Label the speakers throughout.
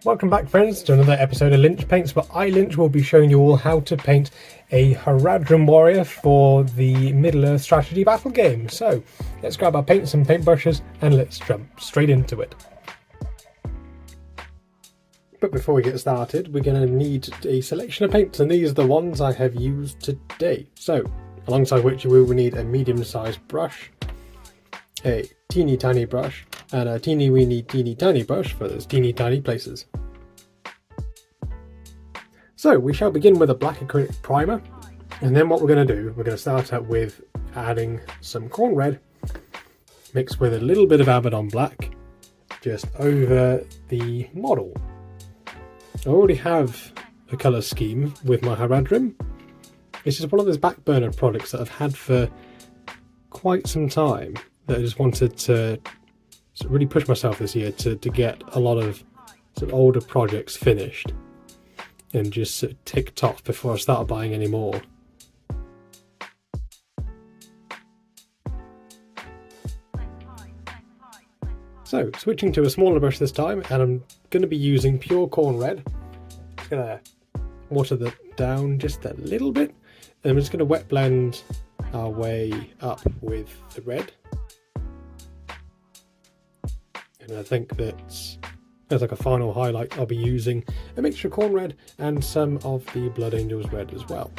Speaker 1: Welcome back, friends, to another episode of Lynch Paints, where Lynch will be showing you all how to paint a Haradrim Warrior for the Middle-earth strategy battle game. So let's grab our paints and paintbrushes and let's jump straight into it. But before we get started, we're going to need a selection of paints, and these are the ones I have used today. So alongside which we will need a medium-sized brush, a teeny tiny brush, and a teeny weeny teeny tiny brush for those teeny tiny places. So we shall begin with a black acrylic primer, and then what we're going to do, we're going to start out with adding some corn red mixed with a little bit of Abaddon black just over the model. I already have a colour scheme with my Haradrim. It's just one of those back burner products that I've had for quite some time that I just wanted to really push myself this year to get a lot of sort of older projects finished and just sort of ticked off before I start buying any more. So switching to a smaller brush this time, and I'm going to be using pure corn red. Just going to water that down just a little bit, and I'm just going to wet blend our way up with the red. And I think that as like a final highlight, I'll be using a mixture of corn red and some of the Blood Angels red as well.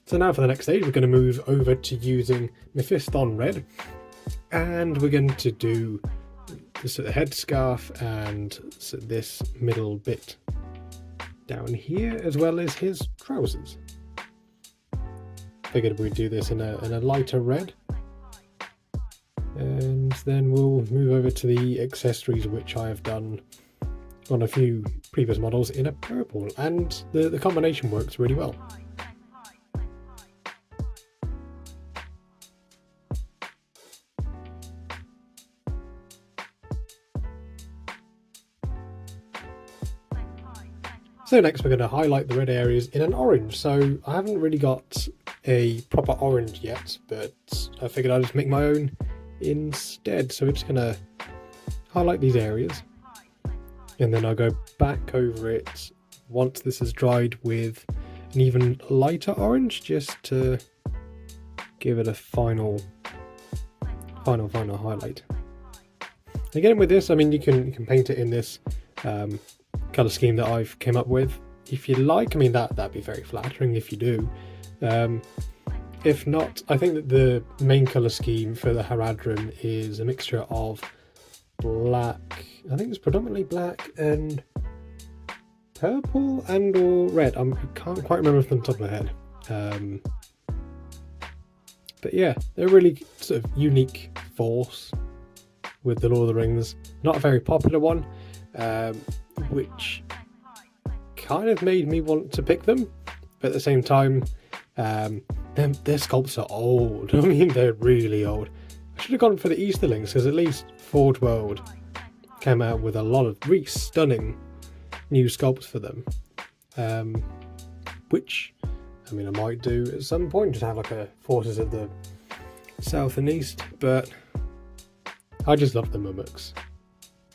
Speaker 1: So now for the next stage, we're going to move over to using Mephiston red. And we're going to do this headscarf and this middle bit down here, as well as his trousers. Figured we'd do this in a lighter red. And then we'll move over to the accessories, which I have done on a few previous models in a purple. And the combination works really well. So next we're going to highlight the red areas in an orange. So I haven't really got a proper orange yet, but I figured I'd just make my own instead. So we're just going to highlight these areas, and then I'll go back over it once this is dried with an even lighter orange, just to give it a final highlight. Again, with this, I mean, you can paint it in this colour scheme that I've came up with if you like. I mean, that'd be very flattering if you do. If not, I think that the main colour scheme for the Haradrim is a mixture of black, I think it's predominantly black and purple and or red. I can't quite remember from the top of my head. But yeah, they're a really sort of unique force with the Lord of the Rings. Not a very popular one, which kind of made me want to pick them, but at the same time, their sculpts are old. I mean, they're really old. I should have gone for the Easterlings, because at least Forge World came out with a lot of really stunning new sculpts for them, which, I mean, I might do at some point, just have like a Forces of the South and East, but I just love the mimics.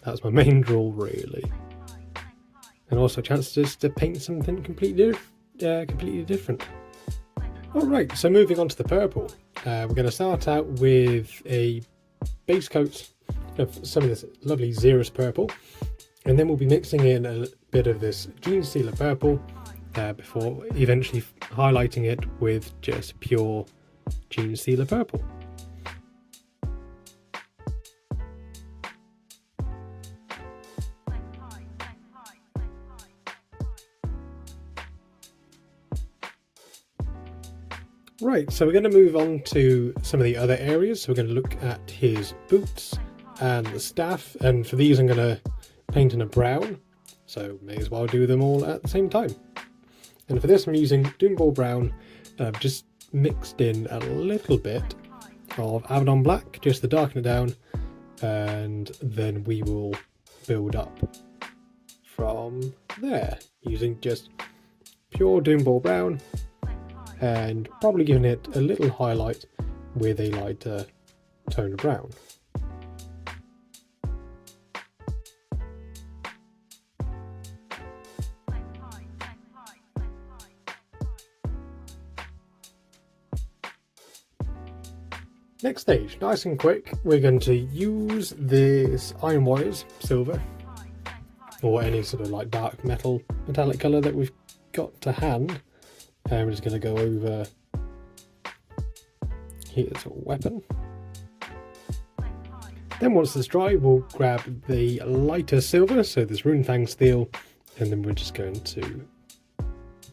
Speaker 1: That's my main draw, really. And also a chance just to paint something completely different. Alright, so moving on to the purple. We're going to start out with a base coat of some of this lovely Xeris purple. And then we'll be mixing in a bit of this Gene Stealer purple before eventually highlighting it with just pure Gene Stealer purple. Right, so we're going to move on to some of the other areas. So we're going to look at his boots and the staff, and for these I'm going to paint in a brown, so may as well do them all at the same time. And for this I'm using Doomball Brown. I've just mixed in a little bit of Abaddon Black just to darken it down, and then we will build up from there using just pure Doomball brown and probably giving it a little highlight with a lighter tone of brown. Next stage, nice and quick, we're going to use this Haradrim Warriors silver, or any sort of like dark metallic colour that we've got to hand, and we're just going to go over here's a weapon. Then once it's dry, we'll grab the lighter silver, so this Runefang steel, and then we're just going to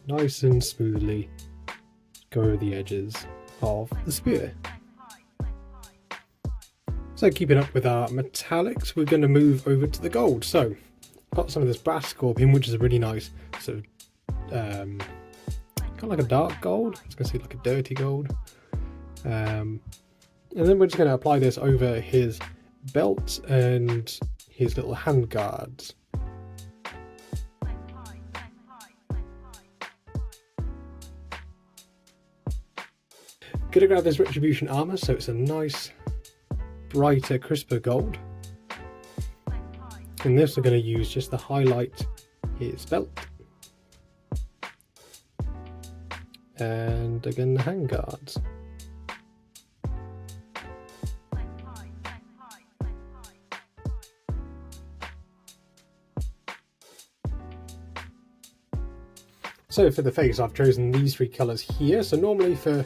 Speaker 1: nice and smoothly go over the edges of the spear. So keeping up with our metallics, we're going to move over to the gold. So got some of this brass scorpion, which is a really nice sort of kind of like a dark gold. I was going to say like a dirty gold. And then we're just going to apply this over his belt and his little hand guards. Gonna grab this retribution armor, so it's a nice brighter, crisper gold. And this we're going to use just to highlight his belt. And again the handguards. So for the face, I've chosen these three colours here. So normally for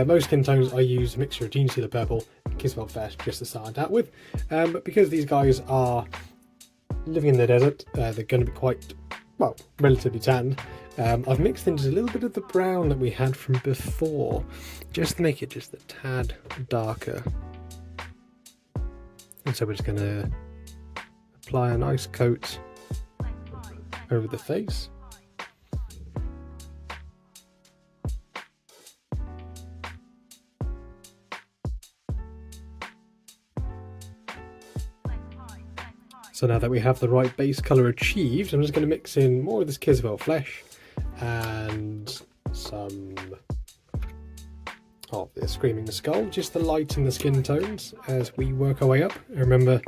Speaker 1: most skin tones I use a mixture of Gene Sealer Purple and Kisvel Flesh just to start out with. But because these guys are living in the desert, they're going to be quite, well, relatively tanned. I've mixed in just a little bit of the brown that we had from before, just to make it just a tad darker. And so we're just going to apply a nice coat over the face. So now that we have the right base colour achieved, I'm just going to mix in more of this Kisvel Flesh and some of the Screaming Skull, just to lighten the skin tones as we work our way up. And remember,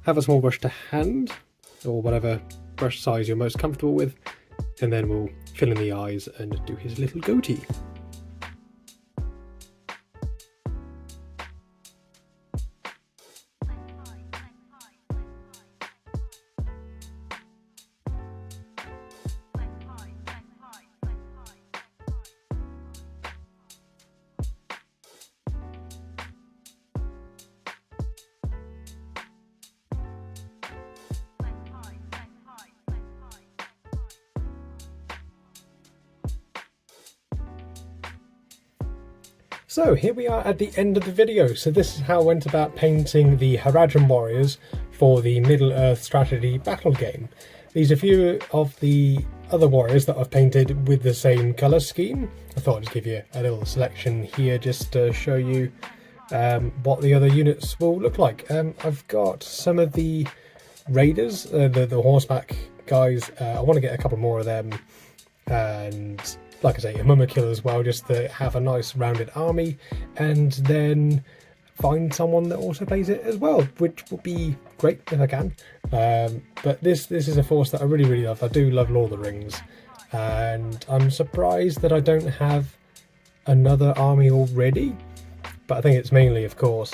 Speaker 1: have a small brush to hand, or whatever brush size you're most comfortable with, and then we'll fill in the eyes and do his little goatee. So here we are at the end of the video. So this is how I went about painting the Haradrim Warriors for the Middle-earth strategy battle game. These are a few of the other warriors that I've painted with the same colour scheme. I thought I'd just give you a little selection here just to show you what the other units will look like. I've got some of the raiders, the horseback guys. I want to get a couple more of them, and like I say, a mummer killer as well, just to have a nice rounded army, and then find someone that also plays it as well, which would be great if I can. But this is a force that I really love. I do love Lord of the Rings, and I'm surprised that I don't have another army already. But I think it's mainly, of course,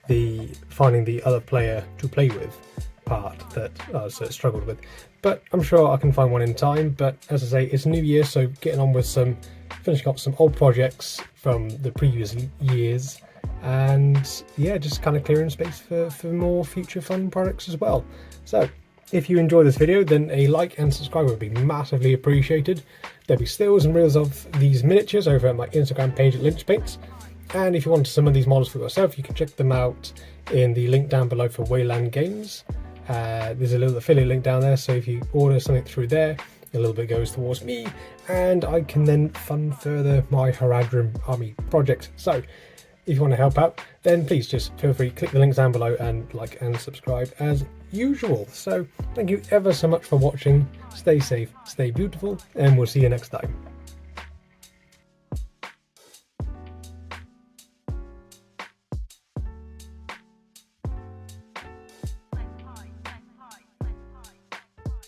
Speaker 1: the finding the other player to play with part that I struggled with. But I'm sure I can find one in time. But as I say, it's a new year, so getting on with finishing up some old projects from the previous years, and yeah, just kind of clearing space for more future fun projects as well. So if you enjoyed this video, then a like and subscribe would be massively appreciated. There'll be stills and reels of these miniatures over at my Instagram page at Lynch Paints. And if you want some of these models for yourself, you can check them out in the link down below for Wayland Games. There's a little affiliate link down there, so if you order something through there, a little bit goes towards me, and I can then fund further my Haradrim army projects. So if you want to help out, then please just feel free, click the links down below and like and subscribe as usual. So thank you ever so much for watching. Stay safe, stay beautiful, and we'll see you next time.